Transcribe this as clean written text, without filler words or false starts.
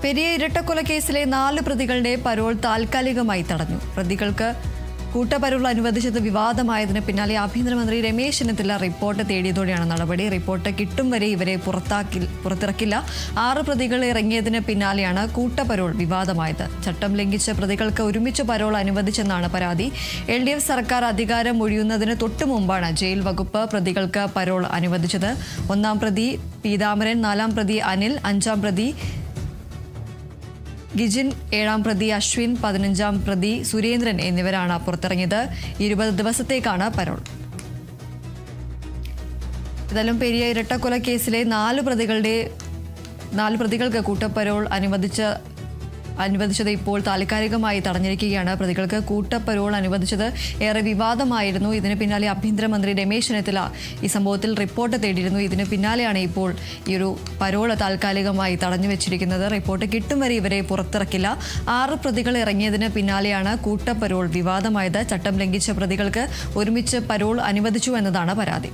പെരിയ ഇരട്ടക്കൊലക്കേസിലെ 4 പ്രതികളുടെ പരോൾ താൽക്കാലികമായി തടഞ്ഞു. പ്രതികൾക്ക് കൂട്ടപരോൾ അനുവദിച്ചത് വിവാദമായതിന് പിന്നാലെ ആഭ്യന്തരമന്ത്രി രമേശ് ചെന്നിത്തല റിപ്പോർട്ട് തേടിയതോടെയാണ് നടപടി. റിപ്പോർട്ട് കിട്ടും വരെ ഇവരെ പുറത്തിറക്കില്ല. 6 പ്രതികൾ ഇറങ്ങിയതിന് പിന്നാലെയാണ് കൂട്ടപരോൾ വിവാദമായത്. ചട്ടം ലംഘിച്ച പ്രതികൾക്ക് ഒരുമിച്ച് പരോൾ അനുവദിച്ചെന്നാണ് പരാതി. LDF സർക്കാർ അധികാരം ഒഴിയുന്നതിന് തൊട്ടു മുമ്പാണ് ജയിൽ വകുപ്പ് പ്രതികൾക്ക് പരോൾ അനുവദിച്ചത്. 1-ാം പ്രതി പീതാമരൻ, 4-ാം പ്രതി അനിൽ, 5-ാം പ്രതി ഗിജിൻ, 7-ാം പ്രതി അശ്വിൻ, 15-ാം പ്രതി സുരേന്ദ്രൻ എന്നിവരാണ് പുറത്തിറങ്ങിയത്. 20 ദിവസത്തേക്കാണ് പരോൾ. ഏതായാലും പെരിയ ഇരട്ടക്കൊലക്കേസിലെ 4 പ്രതികൾക്ക് കൂട്ടപ്പരോൾ അനുവദിച്ചത് ഇപ്പോൾ താൽക്കാലികമായി തടഞ്ഞിരിക്കുകയാണ്. പ്രതികൾക്ക് കൂട്ടപ്പരോൾ അനുവദിച്ചത് ഏറെ വിവാദമായിരുന്നു. ഇതിന് പിന്നാലെ ആഭ്യന്തരമന്ത്രി രമേശ് ചെന്നിത്തല ഈ സംഭവത്തിൽ റിപ്പോർട്ട് തേടിയിരുന്നു. ഇതിന് പിന്നാലെയാണ് ഇപ്പോൾ ഈ ഒരു പരോൾ താൽക്കാലികമായി തടഞ്ഞു വെച്ചിരിക്കുന്നത്. റിപ്പോർട്ട് കിട്ടും വരെ ഇവരെ പുറത്തിറക്കില്ല. 6 പ്രതികൾ ഇറങ്ങിയതിന് പിന്നാലെയാണ് കൂട്ടപ്പരോൾ വിവാദമായത്. ചട്ടം ലംഘിച്ച പ്രതികൾക്ക് ഒരുമിച്ച് പരോൾ അനുവദിച്ചു എന്നതാണ് പരാതി.